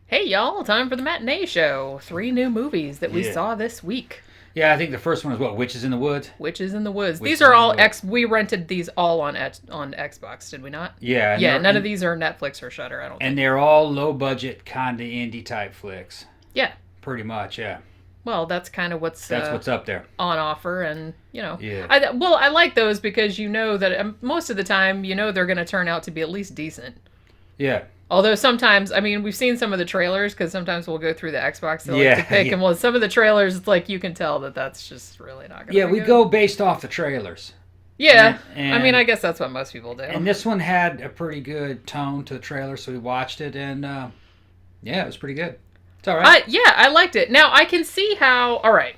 Hey y'all, time for the matinee show. 3 new movies that we Yeah. saw this week. Yeah, I think the first one is what? Witches in the Woods? Witches in the Woods. Witches These are in all the Woods. we rented these all on Xbox, did we not? Yeah. And Yeah, they're- none of and- these are Netflix or Shudder, I don't think. And they're all low budget, kind of indie type flicks. Yeah. Pretty much, yeah. Well, that's kind of what's That's what's up there. on offer, and Yeah. I like those because you know that most of the time they're going to turn out to be at least decent. Yeah. Although sometimes, I mean, we've seen some of the trailers because sometimes we'll go through the Xbox to, Yeah, to pick, yeah. and well, some of the trailers, it's like you can tell that that's just really not going to be Yeah, we good. go based off the trailers. Yeah, And- I mean, I guess that's what most people do. And this one had a pretty good tone to the trailer, so we watched it, and yeah, it was pretty good. It's all right. I liked it. Now, I can see how... All right.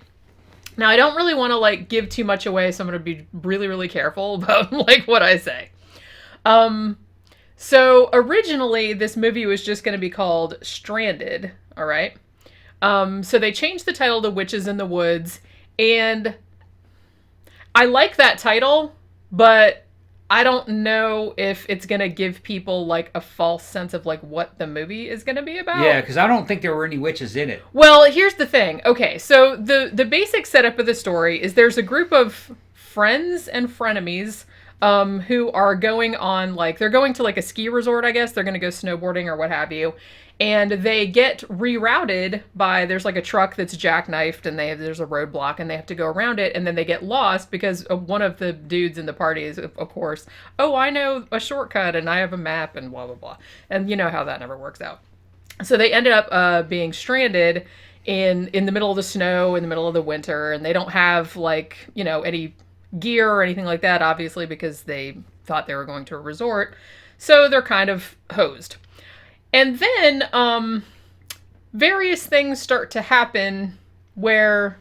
Now, I don't really want to, give too much away, so I'm going to be really, really careful about, what I say. So, originally, this movie was just going to be called Stranded, all right? So, they changed the title to Witches in the Woods, and I like that title, but I don't know if it's going to give people, a false sense of, what the movie is going to be about. Yeah, because I don't think there were any witches in it. Well, here's the thing. Okay, so the basic setup of the story is there's a group of friends and frenemies who are going on, they're going to, a ski resort, I guess. They're going to go snowboarding or what have you. And they get rerouted by, there's, a truck that's jackknifed, and there's a roadblock, and they have to go around it, and then they get lost because one of the dudes in the party is, of course, oh, I know a shortcut, and I have a map, and blah, blah, blah. And you know how that never works out. So they ended up being stranded in the middle of the snow, in the middle of the winter, and they don't have any gear or anything like that, obviously, because they thought they were going to a resort. So they're kind of hosed. And then various things start to happen where...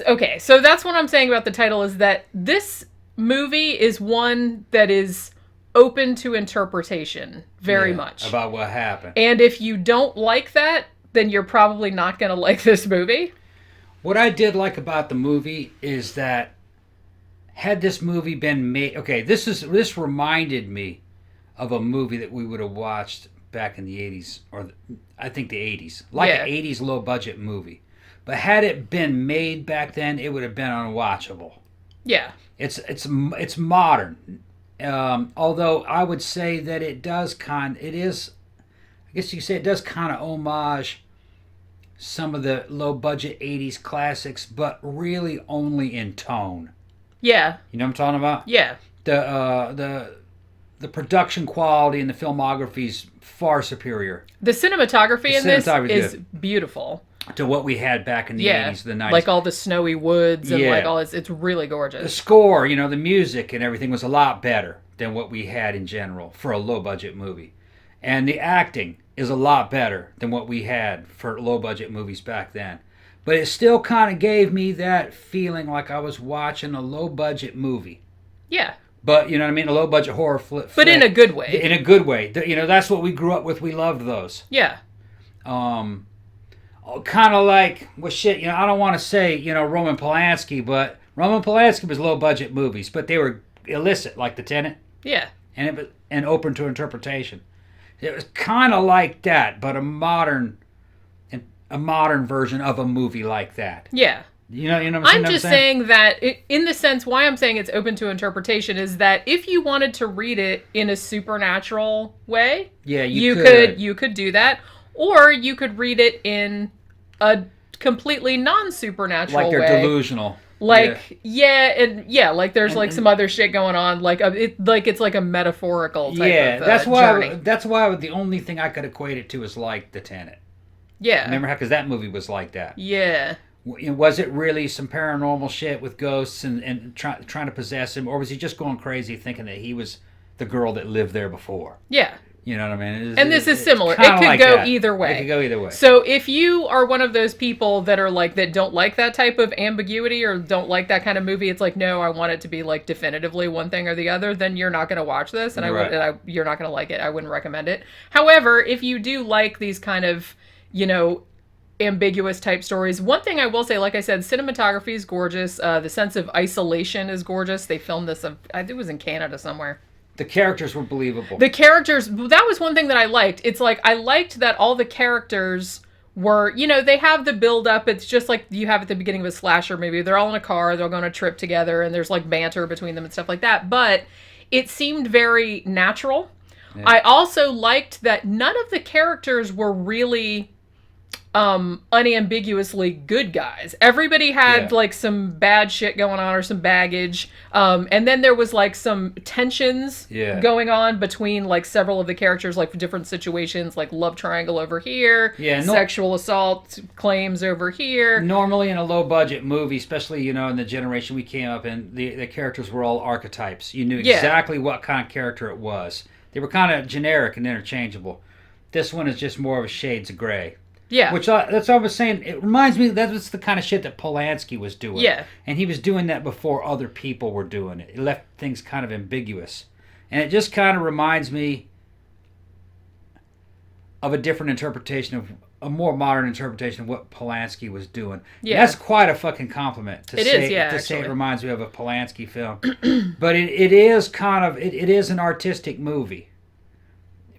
Okay, so that's what I'm saying about the title, is that this movie is one that is open to interpretation very much. About what happened. And if you don't like that, then you're probably not going to like this movie. What I did like about the movie is that had this movie been made... Okay, this reminded me of a movie that we would have watched back in the 80s, or I think the 80s. An 80s low-budget movie. But had it been made back then, it would have been unwatchable. Yeah. It's modern. Although I would say that it does I guess you could say it does kind of homage some of the low-budget 80s classics, but really only in tone. Yeah. You know what I'm talking about? Yeah. The production quality and the filmography is far superior The cinematography in this cinematography is beautiful. to what we had back in the 80s, the 90s. Like all the snowy woods and Yeah. all this. It's really The gorgeous. score, the music and everything was a lot better than what we had in general for a low-budget movie. And the acting is a lot better than what we had for low-budget movies back then. But it still kind of gave me that feeling like I was watching a low-budget movie. Yeah. But, you know what I mean? A low-budget horror flick. But in a good way. In a good way. That's what we grew up with. We loved those. Yeah. Kind of like, well, shit, I don't want to say, Roman Polanski, but Roman Polanski was low-budget movies, but they were illicit, like The Tenant. Yeah. And open to interpretation. It was kind of like that, but a modern version of a movie like that. Yeah. You know what I'm just saying that, in the sense, why I'm saying it's open to interpretation is that if you wanted to read it in a supernatural way, yeah, you could do that, or you could read it in a completely non-supernatural way. Like they're delusional. There's some other shit going on, it's like a metaphorical type of journey. That's why the only thing I could equate it to is like The Tenant. Yeah. Remember how, because that movie was like that. Yeah. Was it really some paranormal shit with ghosts and trying to possess him, or was he just going crazy thinking that he was the girl that lived there before? Yeah. You know what I mean? And this is similar. It could go either way. It could go either way. So if you are one of those people that are that don't like that type of ambiguity or don't like that kind of movie, it's like, no, I want it to be definitively one thing or the other, then you're not going to watch this, and you're not going to like it. I wouldn't recommend it. However, if you do like these kind of, ambiguous type stories, one thing I will say, like I said, cinematography is gorgeous. The sense of isolation is gorgeous. They filmed this, it was in Canada somewhere. The characters were believable. The characters, that was one thing that I liked. It's like, I liked that all the characters were, they have the build up. It's just like you have at the beginning of a slasher movie. They're all in a car, they'll go on a trip together, and there's like banter between them and stuff like that. But it seemed very natural. Yeah. I also liked that none of the characters were really unambiguously good guys. Everybody had like some bad shit going on or some baggage. And then there was like some tensions going on between like several of the characters, like for different situations, like love triangle over here, sexual assault claims over here. Normally in a low budget movie, especially, in the generation we came up in, the characters were all archetypes. You knew exactly what kind of character it was. They were kind of generic and interchangeable. This one is just more of a shades of gray. Yeah. That's what I was saying. It reminds me, that's the kind of shit that Polanski was doing. Yeah. And he was doing that before other people were doing it. It left things kind of ambiguous. And it just kind of reminds me of a different interpretation a more modern interpretation of what Polanski was doing. Yeah. That's quite a fucking compliment to say it reminds me of a Polanski film. But it is kind of, it is an artistic movie.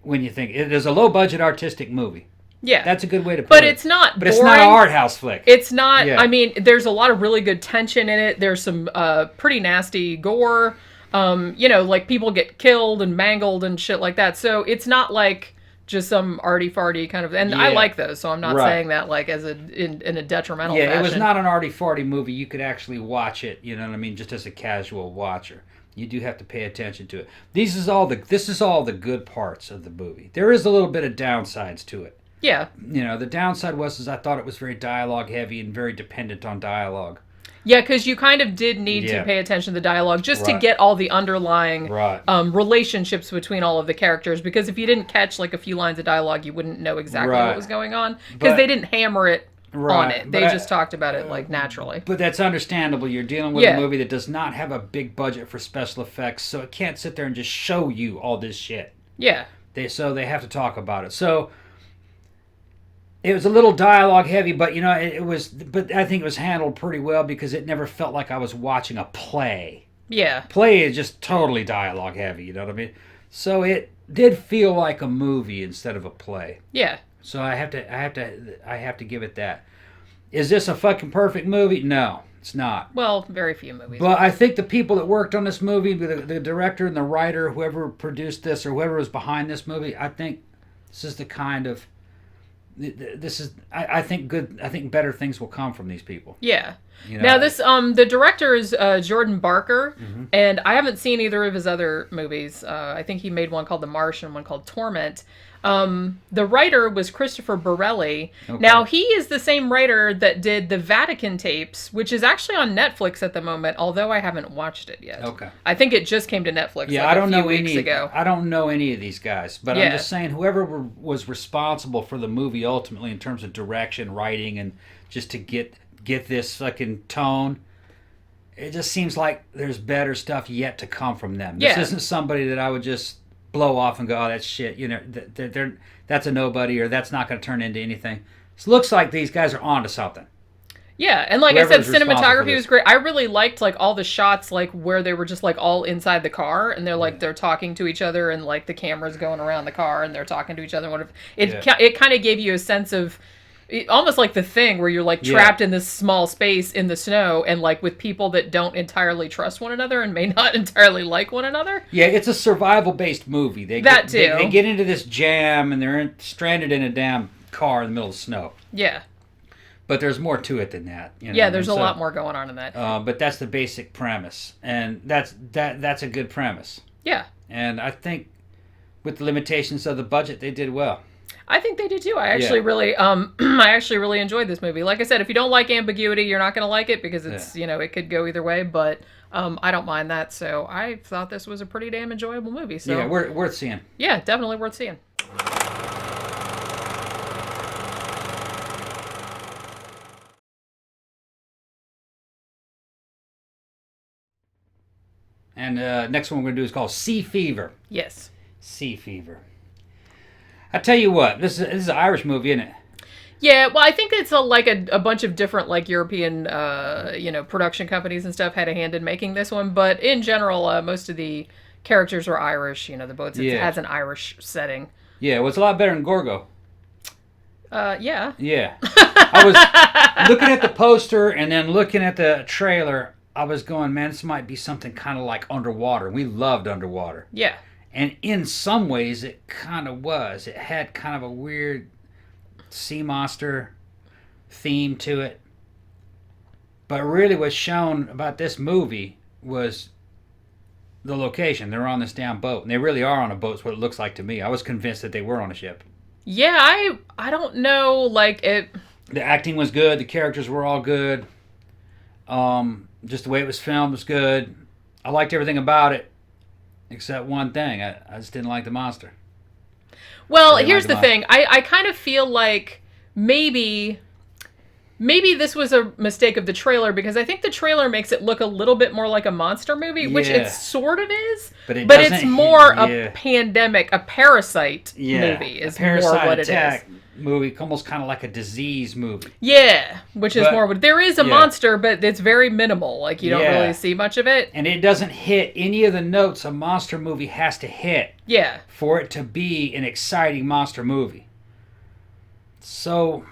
When you think, it is a low budget artistic movie. Yeah. That's a good way to put it. But it's not boring. But it's not an art house flick. It's not, I mean, there's a lot of really good tension in it. There's some pretty nasty gore. Like people get killed and mangled and shit like that. So it's not like just some arty-farty kind of, and I like those, so I'm not saying that like as in a detrimental fashion. It was not an arty-farty movie. You could actually watch it, you know what I mean, just as a casual watcher. You do have to pay attention to it. This is all the good parts of the movie. There is a little bit of downsides to it. Yeah. The downside was I thought it was very dialogue heavy and very dependent on dialogue. Yeah, because you kind of did need to pay attention to the dialogue just to get all the underlying relationships between all of the characters. Because if you didn't catch like a few lines of dialogue, you wouldn't know exactly what was going on. Because they didn't hammer it on it. They just talked about it like naturally. But that's understandable. You're dealing with a movie that does not have a big budget for special effects, so it can't sit there and just show you all this shit. Yeah. So they have to talk about it. So it was a little dialogue heavy, but it was. But I think it was handled pretty well because it never felt like I was watching a play. Yeah. Play is just totally dialogue heavy. You know what I mean? So it did feel like a movie instead of a play. Yeah. So I have to give it that. Is this a fucking perfect movie? No, it's not. Well, very few movies. But I think the people that worked on this movie, the director and the writer, whoever produced this or whoever was behind this movie, I think this is the kind of. This is, I think good. I think better things will come from these people. Yeah. Now this, the director is Jordan Barker, and I haven't seen either of his other movies. I think he made one called The Marsh and one called Torment. The writer was Christopher Borelli. Okay. Now, he is the same writer that did the Vatican tapes, which is actually on Netflix at the moment, although I haven't watched it yet. Okay. I think it just came to Netflix a few weeks ago. I don't know any of these guys, but I'm just saying whoever was responsible for the movie ultimately in terms of direction, writing, and just to get this fucking tone, it just seems like there's better stuff yet to come from them. This isn't somebody that I would just blow off and go, oh, that's shit. That's a nobody, or that's not going to turn into anything. It looks like these guys are onto something. Yeah, and like I said, cinematography was great. I really liked like all the shots, like where they were just like all inside the car, and they're like they're talking to each other, and like the camera's going around the car, and they're talking to each other. It kind of gave you a sense of. Almost like The Thing, where you're like trapped in this small space in the snow and like with people that don't entirely trust one another and may not entirely like one another. Yeah, it's a survival-based movie. They get into this jam and they're stranded in a damn car in the middle of the snow. Yeah. But there's more to it than that. Yeah, there's a lot more going on in that. But that's the basic premise, and that's a good premise. Yeah. And I think with the limitations of the budget, they did well. I think they did too. I actually really enjoyed this movie. Like I said, if you don't like ambiguity, you're not going to like it because it's it could go either way. But I don't mind that. So I thought this was a pretty damn enjoyable movie. So yeah, worth seeing. Yeah, definitely worth seeing. And next one we're going to do is called Sea Fever. Yes. Sea Fever. I tell you what, this is an Irish movie, isn't it? Yeah, well, I think it's a bunch of different like European, production companies and stuff had a hand in making this one. But in general, most of the characters are Irish. You know, the boat Yeah. has an Irish setting. Yeah, well, it's a lot better than Gorgo. Yeah. Yeah. I was looking at the poster and then looking at the trailer. I was going, man, this might be something kind of like Underwater. We loved Underwater. Yeah. And in some ways, it kind of was. It had kind of a weird sea monster theme to it. But really what's shown about this movie was the location. They're on this damn boat. And they really are on a boat, is what it looks like to me. I was convinced that they were on a ship. Yeah, I don't know, like, it... The acting was good. The characters were all good. Just the way it was filmed was good. I liked everything about it, except one thing. I just didn't like the monster. Well, here's the thing. I kind of feel like maybe this was a mistake of the trailer, because I think the trailer makes it look a little bit more like a monster movie, which it sort of is. But it's more a pandemic, a parasite movie is more what it is. Movie, almost kind of like a disease movie. Yeah, which is more. There is a monster, but it's very minimal. Like, you don't really see much of it. And it doesn't hit any of the notes a monster movie has to hit. Yeah. For it to be an exciting monster movie. So,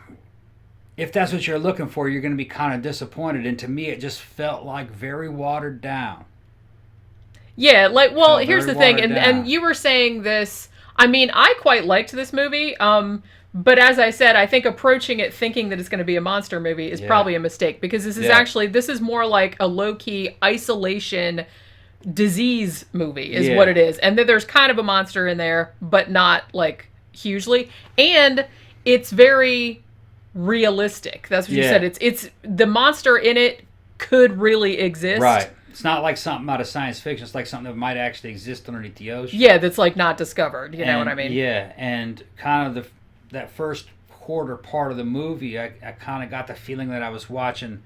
if that's what you're looking for, you're going to be kind of disappointed. And to me, it just felt like very watered down. Yeah, like, well, here's the thing, and you were saying this. I mean, I quite liked this movie. But as I said, I think approaching it thinking that it's going to be a monster movie is probably a mistake, because this is more like a low-key isolation disease movie is what it is. And then there's kind of a monster in there, but not like hugely. And it's very realistic. That's what you said. It's the monster in it could really exist. Right. It's not like something out of science fiction. It's like something that might actually exist underneath the ocean. Yeah, that's like not discovered. You know what I mean? Yeah, and kind of that first quarter part of the movie, I kind of got the feeling that I was watching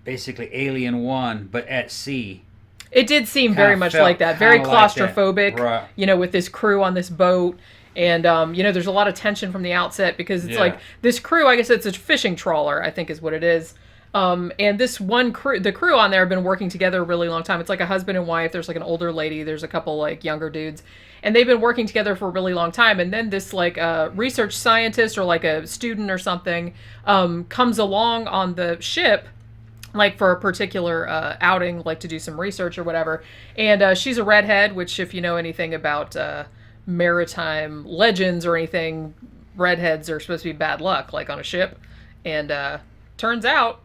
basically Alien 1, but at sea. It did seem very much like that. Very claustrophobic, like right. You know, with this crew on this boat. And, you know, there's a lot of tension from the outset, because it's like this crew, I guess it's a fishing trawler, I think is what it is. And this one crew, the crew on there have been working together a really long time. It's like a husband and wife. There's like an older lady. There's a couple like younger dudes. And they've been working together for a really long time. And then this like research scientist or like a student or something comes along on the ship, like for a particular outing, like to do some research or whatever. And she's a redhead, which if you know anything about maritime legends or anything, redheads are supposed to be bad luck, like on a ship. And turns out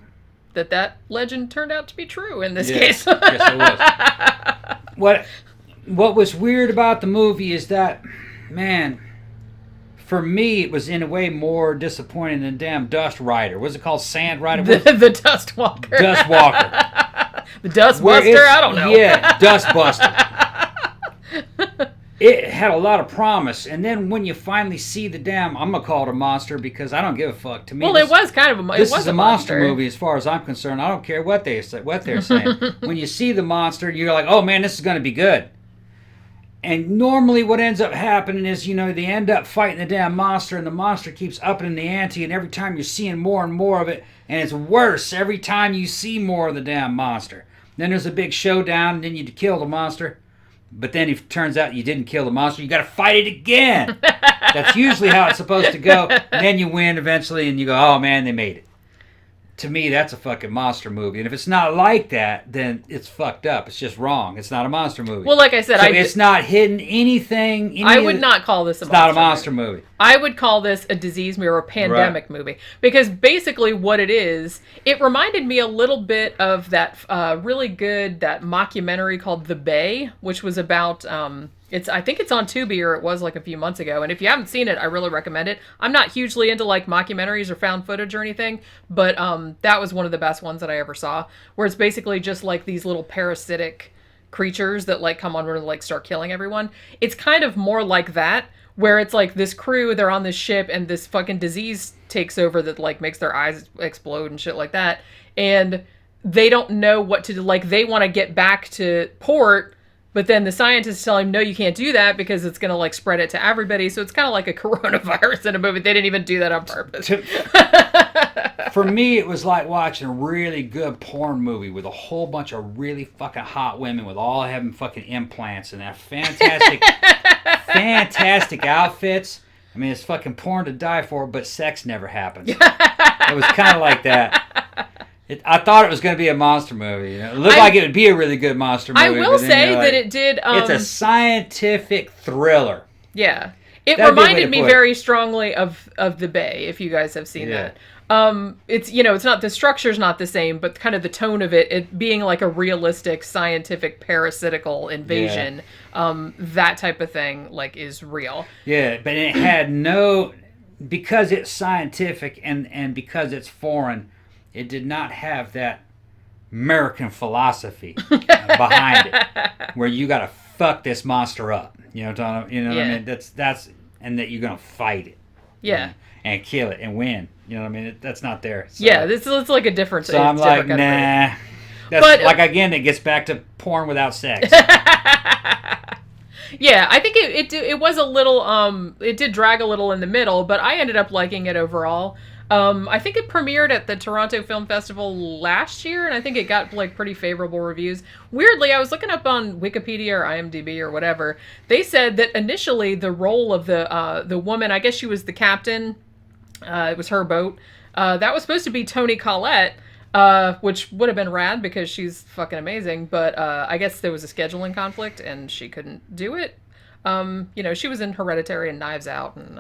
that legend turned out to be true in this case. Yes, it was. What was weird about the movie is that, man, for me, it was in a way more disappointing than damn Dust Rider. What's it called? Sand Rider? The Dust Walker. Dust Walker. The Dust Buster? I don't know. Yeah, Dust Buster. It had a lot of promise, and then when you finally see the damn, I'm gonna call it a monster because I don't give a fuck. To me, well, it was kind of a. This is a monster movie, as far as I'm concerned. I don't care what they're saying. When you see the monster, you're like, oh man, this is gonna be good. And normally, what ends up happening is, you know, they end up fighting the damn monster, and the monster keeps upping the ante, and every time you're seeing more and more of it, and it's worse every time you see more of the damn monster. Then there's a big showdown, and then you kill the monster. But then if it turns out you didn't kill the monster, you got to fight it again. That's usually how it's supposed to go. And then you win eventually, and you go, oh man, they made it. To me, that's a fucking monster movie. And if it's not like that, then it's fucked up. It's just wrong. It's not a monster movie. Well, like I said, it's not hidden anything. I would not call this It's not a monster movie. I would call this a disease movie or a pandemic movie. Because basically what it is, it reminded me a little bit of that really good, that mockumentary called The Bay, which was about... I think it's on Tubi, or it was like a few months ago. And if you haven't seen it, I really recommend it. I'm not hugely into like mockumentaries or found footage or anything, but that was one of the best ones that I ever saw, where it's basically just like these little parasitic creatures that like come on and like start killing everyone. It's kind of more like that, where it's like this crew, they're on this ship and this fucking disease takes over that like makes their eyes explode and shit like that. And they don't know what to do. Like they want to get back to port, But then the scientists tell him, no, you can't do that because it's going to like spread it to everybody. So it's kind of like a coronavirus in a movie. They didn't even do that on purpose. For me, it was like watching a really good porn movie with a whole bunch of really fucking hot women with all having fucking implants and that fantastic, fantastic outfits. I mean, it's fucking porn to die for, but sex never happens. It was kind of like that. I thought it was going to be a monster movie. It looked like it would be a really good monster movie. I will say that it did... it's a scientific thriller. Yeah. It reminded me very strongly of The Bay, if you guys have seen that. It's, it's not... The structure's not the same, but kind of the tone of it being like a realistic, scientific, parasitical invasion, that type of thing, like, is real. Yeah, but it had no... Because it's scientific and because it's foreign... It did not have that American philosophy behind it, where you got to fuck this monster up. You know what I mean? That's and that you're gonna fight it. Yeah. And kill it and win. You know what I mean? That's not there. So, yeah, it's like a different. So I'm like, nah. That's like again, it gets back to porn without sex. Yeah, I think it was a little. It did drag a little in the middle, but I ended up liking it overall. I think it premiered at the Toronto Film Festival last year, and I think it got like pretty favorable reviews. Weirdly, I was looking up on Wikipedia or IMDb or whatever. They said that initially the role of the woman, I guess she was the captain, it was her boat, that was supposed to be Toni Collette, which would have been rad because she's fucking amazing, but I guess there was a scheduling conflict and she couldn't do it. She was in Hereditary and Knives Out and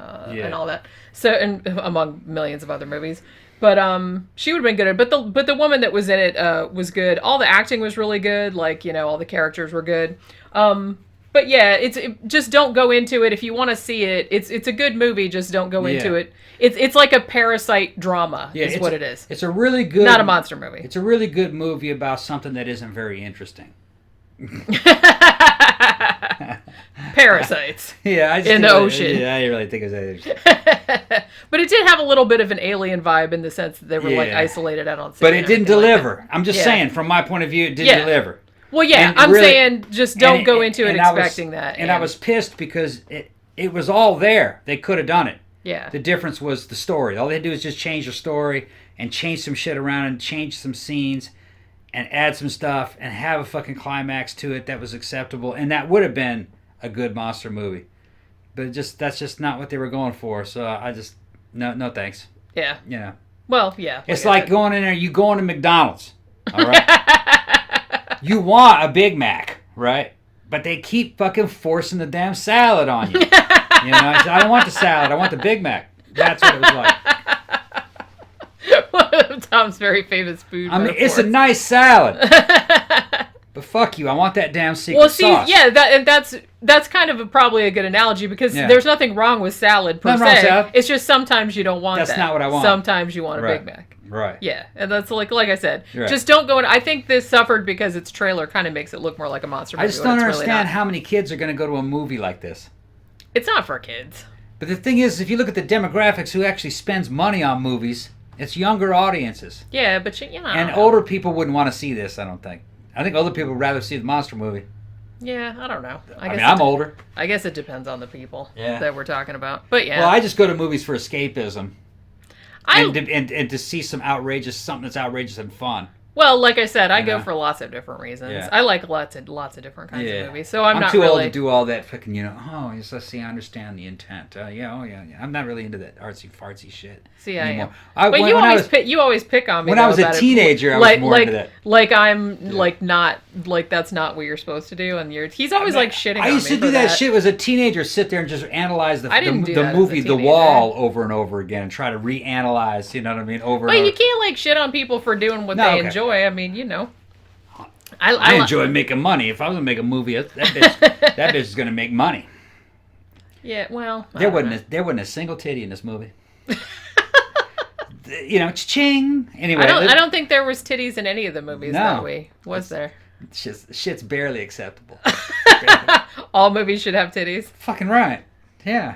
all that. So, and among millions of other movies, but she would have been good. But the woman that was in it was good. All the acting was really good. Like all the characters were good. But yeah, just don't go into it if you want to see it. It's a good movie. Just don't go into it. It's like a parasite drama. Yeah, is what it is. It's a really good, not a monster movie. It's a really good movie about something that isn't very interesting. Parasites. Yeah, in the ocean. Yeah, I really think it was that. But it did have a little bit of an alien vibe in the sense that they were like isolated out on sea. But it didn't deliver. I'm just saying, from my point of view, it didn't deliver. Well, yeah, I'm saying just don't go into it expecting that. And I was pissed because it was all there. They could have done it. Yeah. The difference was the story. All they had to do is just change the story and change some shit around and change some scenes and add some stuff and have a fucking climax to it that was acceptable. And that would have been a good monster movie. But that's just not what they were going for. So I just, no thanks. Yeah. Yeah. Well, yeah. It's like going in there, you going to McDonald's. All right? You want a Big Mac, right? But they keep fucking forcing the damn salad on you. I don't want the salad. I want the Big Mac. That's what it was like. One of Tom's very famous food. I mean, it's a nice salad. But fuck you. I want that damn secret sauce. Yeah, that's kind of probably a good analogy because there's nothing wrong with salad per se. Wrong with salad. It's just sometimes you don't want that. That's not what I want. Sometimes you want a Big Mac. Right. Yeah, and that's like I said, just don't go in. I think this suffered because its trailer kind of makes it look more like a monster movie. I just don't understand how many kids are going to go to a movie like this. It's not for kids. But the thing is, if you look at the demographics who actually spends money on movies, it's younger audiences. Yeah, but and older people wouldn't want to see this, I don't think. I think older people would rather see the monster movie. Yeah, I don't know. I mean, I'm older. I guess it depends on the people that we're talking about. But yeah. Well, I just go to movies for escapism. And to see something that's outrageous and fun. Well, like I said, I go for lots of different reasons. Yeah. I like lots of different kinds of movies. So I'm not too really... old to do all that fucking, yes, let's see, I understand the intent. Yeah. I'm not really into that artsy-fartsy shit anymore. But you always pick on me. When I was a teenager, I was more into that. Like I'm not that's not what you're supposed to do, and he's always shitting on me. I used to do that shit as a teenager, sit there and just analyze the movie The Wall over and over again and try to reanalyze, you know what I mean, over and over. But you can't shit on people for doing what they enjoy. I mean, I enjoy making money. If I was going to make a movie, that bitch is going to make money. Yeah, well, there wasn't a single titty in this movie. Cha-ching. Anyway, I don't think there was titties in any of the movies that way. Was there? Shit's barely acceptable. All movies should have titties. Fucking right. Yeah.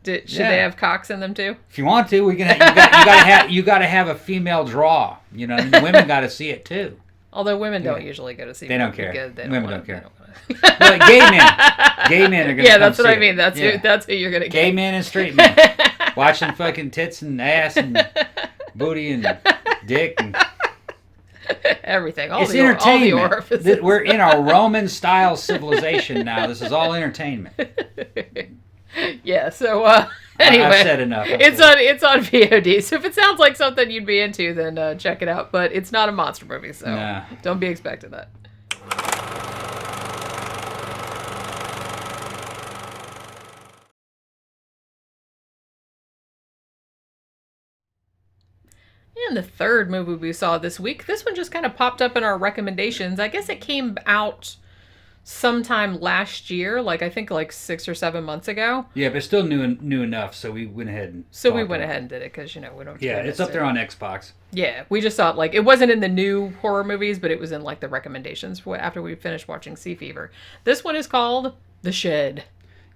Should they have cocks in them too? If you want to, you gotta have a female draw. Women gotta see it too. Although women don't usually go to see. They don't care. Women don't care. Well, gay men are gonna. Yeah, that's what I it. mean. That's Yeah. who you're gonna get. Gay men and straight men watching fucking tits and ass and booty and dick and everything. It's entertainment. All the orifices. We're in a Roman style civilization now. This is all entertainment. Yeah. So anyway, I've said enough. It's on VOD. So if it sounds like something you'd be into, then check it out. But it's not a monster movie, so don't be expecting that. And the third movie we saw this week, this one just kind of popped up in our recommendations. I guess it came out sometime last year, I think 6 or 7 months ago. Yeah, but still new enough, so we went ahead and did it because we don't. Yeah, it's up there on Xbox. Yeah, we just thought it wasn't in the new horror movies, but it was in the recommendations after we finished watching Sea Fever. This one is called The Shed.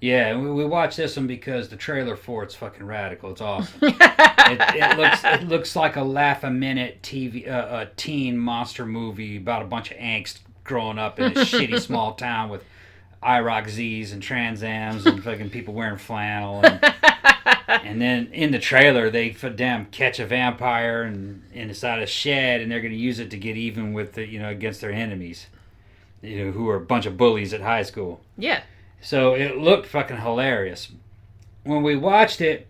Yeah, we watched this one because the trailer for it's fucking radical. It's awesome. it looks like a laugh-a-minute teen monster movie about a bunch of angst growing up in a shitty small town with IROC Z's and Trans Ams and fucking people wearing flannel. And then in the trailer, they catch a vampire and inside a shed, and they're going to use it to get even with against their enemies, who are a bunch of bullies at high school. Yeah. So it looked fucking hilarious. When we watched it,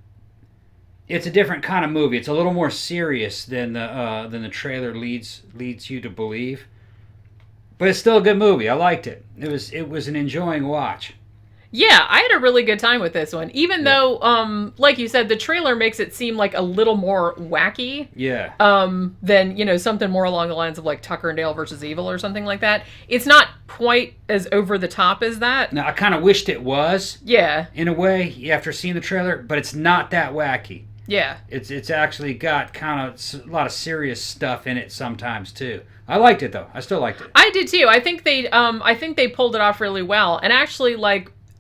it's a different kind of movie. It's a little more serious than the trailer leads you to believe. But it's still a good movie. I liked it. It was an enjoying watch. Yeah, I had a really good time with this one. Even though, like you said, the trailer makes it seem a little more wacky. Yeah. Than, something more along the lines of Tucker and Dale versus Evil or something like that. It's not quite as over the top as that. Now, I kind of wished it was. Yeah. In a way, after seeing the trailer, but it's not that wacky. Yeah. It's actually got kind of a lot of serious stuff in it sometimes too. I liked it though. I still liked it. I did too. I think they pulled it off really well. And actually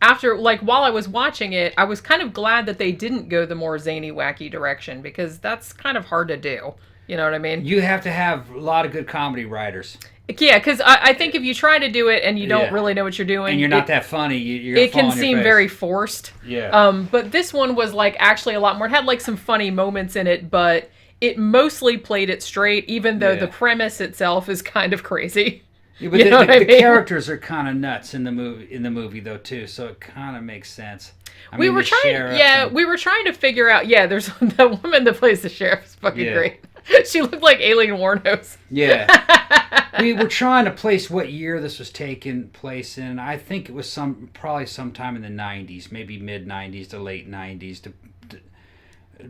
after while I was watching it, I was kind of glad that they didn't go the more zany, wacky direction because that's kind of hard to do. You know what I mean? You have to have a lot of good comedy writers. Yeah, because I think if you try to do it and you don't really know what you're doing, and you're not that funny, it can seem very forced. Yeah. But this one was actually a lot more. It had some funny moments in it, but it mostly played it straight, even though the premise itself is kind of crazy. Yeah, but the characters are kind of nuts in the movie though too, so it kind of makes sense. We were trying to figure out. Yeah, there's that woman that plays the sheriff is fucking great. She looked like Aileen Wuornos. Yeah. We were trying to place what year this was taking place in. I think it was probably sometime in the 90s, maybe mid 90s to late 90s,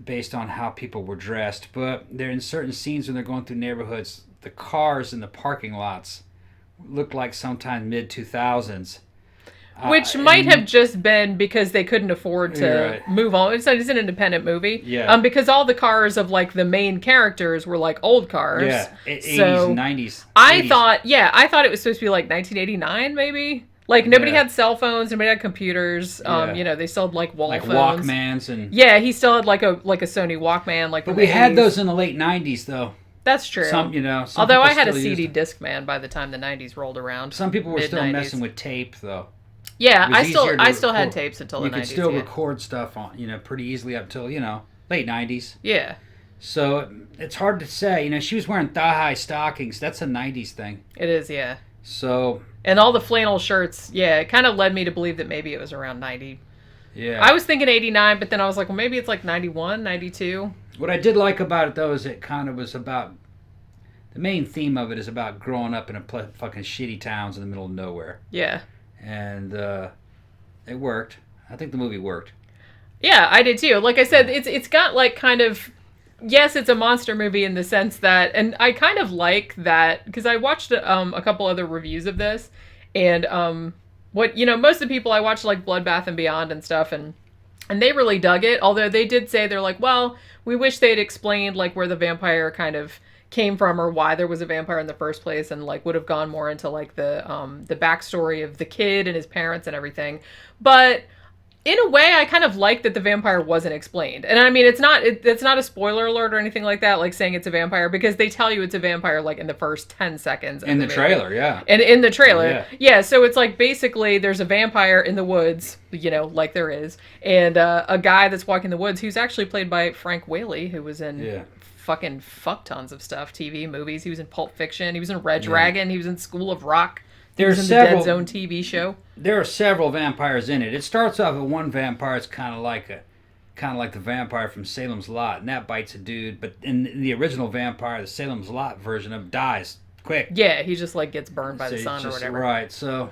based on how people were dressed. But they're in certain scenes when they're going through neighborhoods, the cars in the parking lots looked like sometime mid 2000s. Which might have just been because they couldn't afford to move on. It's an independent movie. Yeah. Because all the cars of the main characters were old cars. Yeah. 80s and 90s. I thought it was supposed to be 1989 maybe. Nobody had cell phones, nobody had computers. They still had wall phones. Walkmans and he still had a Sony Walkman But we had those in the late 90s though. That's true. Although I had a CD Discman by the time the 90s rolled around. Some people were still messing with tape though. Yeah, I still had tapes until the 90s. You could still record stuff on, pretty easily up till, late 90s. Yeah. So it's hard to say. She was wearing thigh-high stockings. That's a 90s thing. It is, yeah. So. And all the flannel shirts, it kind of led me to believe that maybe it was around 90. Yeah. I was thinking 89, but then I was like, well, maybe it's 91, 92. What I did like about it, though, is it kind of was about. The main theme of it is about growing up in fucking shitty towns in the middle of nowhere. Yeah. And it worked. I think the movie worked. Yeah, I did too. Like I said, it's got kind of, yes, it's a monster movie in the sense that, and I kind of like that because I watched a couple other reviews of this, and most of the people I watched Bloodbath and Beyond and stuff, and they really dug it. Although they did say they're well, we wish they'd explained where the vampire kind of came from or why there was a vampire in the first place, and would have gone more into the backstory of the kid and his parents and everything. But in a way, I kind of like that the vampire wasn't explained. And I mean, it's not a spoiler alert or anything like that, like saying it's a vampire, because they tell you it's a vampire like in the first 10 seconds. In the trailer, yeah. And in the trailer. Yeah, so it's like basically there's a vampire in the woods, like there is, and a guy that's walking the woods who's actually played by Frank Whaley, who was in fucking fuck tons of stuff, TV, movies. He was in Pulp Fiction, he was in Red Dragon, he was in School of Rock. There's in the Dead Zone TV show. There are several vampires in it. It starts off with one vampire. It's kind of like the vampire from Salem's Lot, and that bites a dude. But in the original vampire, the Salem's Lot version of dies quick. Yeah, he just like gets burned by the sun or whatever. Right. So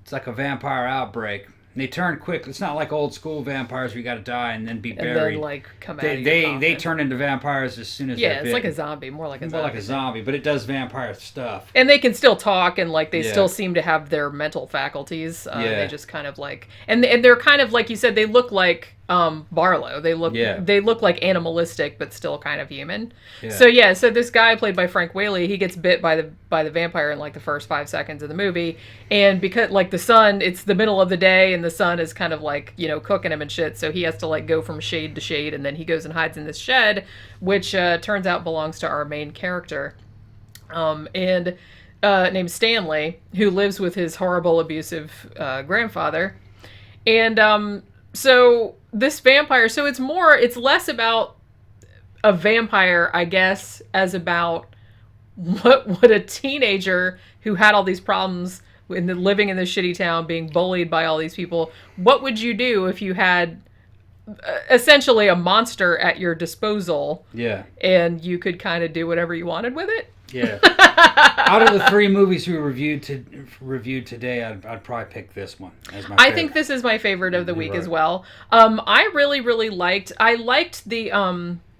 it's like a vampire outbreak. And they turn quick. It's not like old school vampires where you got to die and then be buried. And then like come out. They turn into vampires as soon as they're it's like a zombie, more like a zombie, but it does vampire stuff. And they can still talk, and like they still seem to have their mental faculties. They just kind of like, and they're kind of like you said, they look like Barlow. They look like animalistic, but still kind of human. Yeah. So this guy played by Frank Whaley, he gets bit by the vampire in like the first 5 seconds of the movie, and because like the sun, it's the middle of the day, and the sun is kind of like cooking him and shit, so he has to like go from shade to shade, and then he goes and hides in this shed, which turns out belongs to our main character, named Stanley, who lives with his horrible abusive grandfather, and so this vampire, so it's less about a vampire, I guess, as about what a teenager who had all these problems living in this shitty town, being bullied by all these people. What would you do if you had essentially a monster at your disposal? Yeah. And you could kind of do whatever you wanted with it? Yeah. Out of the 3 movies we reviewed today, I'd probably pick this one as my favorite. I think this is my favorite of the week as well. I really, really liked the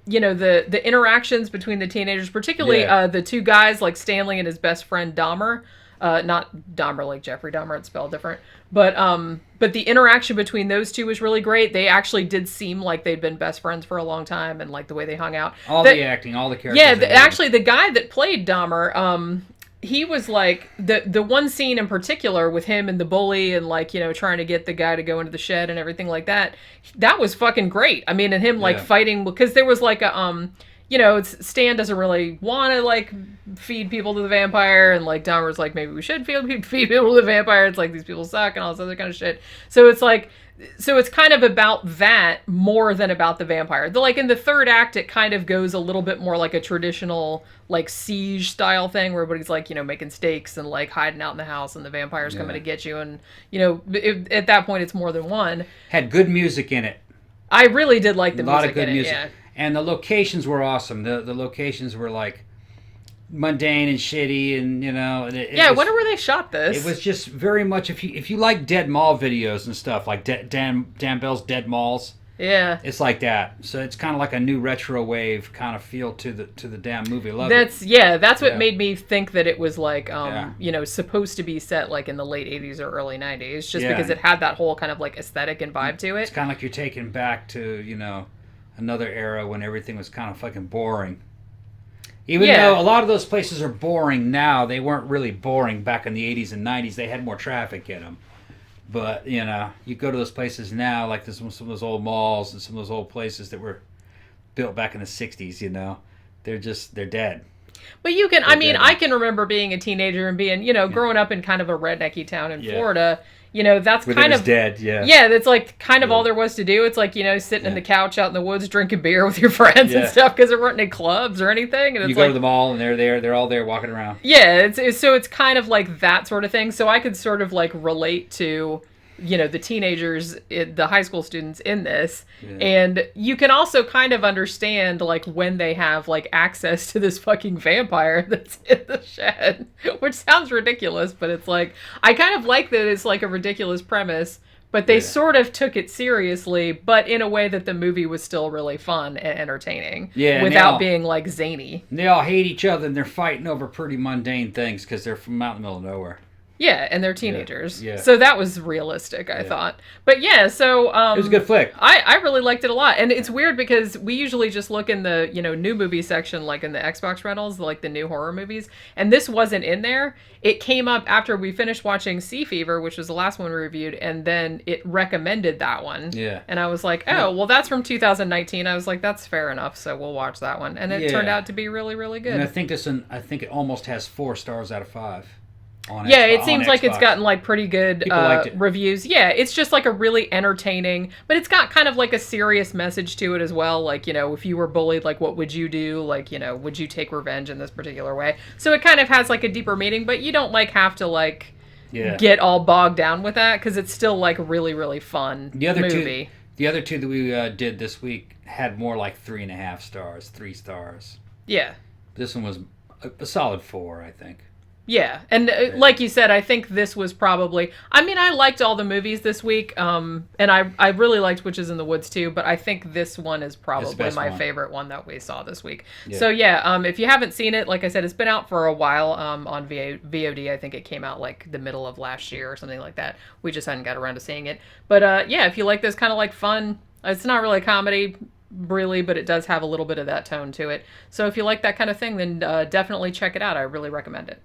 the interactions between the teenagers, particularly the 2 guys, like Stanley and his best friend Dahmer. Not Dahmer like Jeffrey Dahmer, it's spelled different. But the interaction between those 2 was really great. They actually did seem like they'd been best friends for a long time, and like the way they hung out. The acting, all the characters. Yeah, actually the guy that played Dahmer, he was like the one scene in particular with him and the bully and like trying to get the guy to go into the shed and everything like that. That was fucking great. I mean, and him like fighting, because there was like a Stan doesn't really want to like feed people to the vampire, and like Dahmer's like, maybe we should feed people to the vampire. It's like these people suck and all this other kind of shit. So it's kind of about that more than about the vampire. Like in the 3rd act, it kind of goes a little bit more like a traditional like Siege style thing, where everybody's like making stakes and like hiding out in the house, and the vampire's coming to get you, and at that point it's more than one. Had good music in it. I really did like the music. A lot of good music. Yeah. And the locations were awesome. The locations were like mundane and shitty, and I wonder where they shot this. It was just very much if you like Dead Mall videos and stuff, like Dan Bell's Dead Malls. Yeah, it's like that. So it's kind of like a new retro wave kind of feel to the damn movie. I love it. That's what made me think that it was like supposed to be set like in the late 80s or early 90s, just because it had that whole kind of like aesthetic and vibe to it. It's kind of like you're taken back to another era when everything was kind of fucking boring. Even though a lot of those places are boring now, they weren't really boring back in the 80s and 90s. They had more traffic in them. But, you go to those places now, like some of those old malls and some of those old places that were built back in the 60s, they're dead. But you can, I can remember being a teenager and being, growing up in kind of a rednecky town in Florida. That's kind of dead. Yeah, that's like kind of all there was to do. It's like sitting in the couch out in the woods drinking beer with your friends and stuff, because there weren't any clubs or anything. And it's you go to the mall and they're all there walking around. Yeah, it's kind of like that sort of thing. So I could sort of like relate to the teenagers, the high school students in this. Yeah. And you can also kind of understand like when they have like access to this fucking vampire that's in the shed, which sounds ridiculous, but it's like, I kind of like that it's like a ridiculous premise, but they sort of took it seriously, but in a way that the movie was still really fun and entertaining, without being like zany. They all hate each other and they're fighting over pretty mundane things because they're from out in the middle of nowhere. Yeah, and they're teenagers. Yeah. So that was realistic, I thought. But yeah, so it was a good flick. I really liked it a lot. And it's weird because we usually just look in the, new movie section, like in the Xbox rentals, like the new horror movies. And this wasn't in there. It came up after we finished watching Sea Fever, which was the last one we reviewed, and then it recommended that one. Yeah. And I was like, oh, well, that's from 2019. I was like, that's fair enough, so we'll watch that one. And it turned out to be really, really good. And I think it almost has 4 stars out of 5. Yeah, it seems like it's gotten like pretty good reviews. Yeah, it's just like a really entertaining, but it's got kind of like a serious message to it as well. Like, if you were bullied, like what would you do? Like, would you take revenge in this particular way? So it kind of has like a deeper meaning, but you don't like have to like get all bogged down with that because it's still like a really, really fun movie. The other 2 that we did this week had more like 3.5 stars, 3 stars. Yeah. This one was a solid 4, I think. Yeah, and like you said, I think this was probably... I mean, I liked all the movies this week, and I really liked Witches in the Woods too, but I think this one is probably my favorite one that we saw this week. Yeah. So yeah, if you haven't seen it, like I said, it's been out for a while on VOD. I think it came out like the middle of last year or something like that. We just hadn't got around to seeing it. But yeah, if you like this kind of like fun... It's not really a comedy... really, but it does have a little bit of that tone to it. So if you like that kind of thing, then definitely check it out. I really recommend it.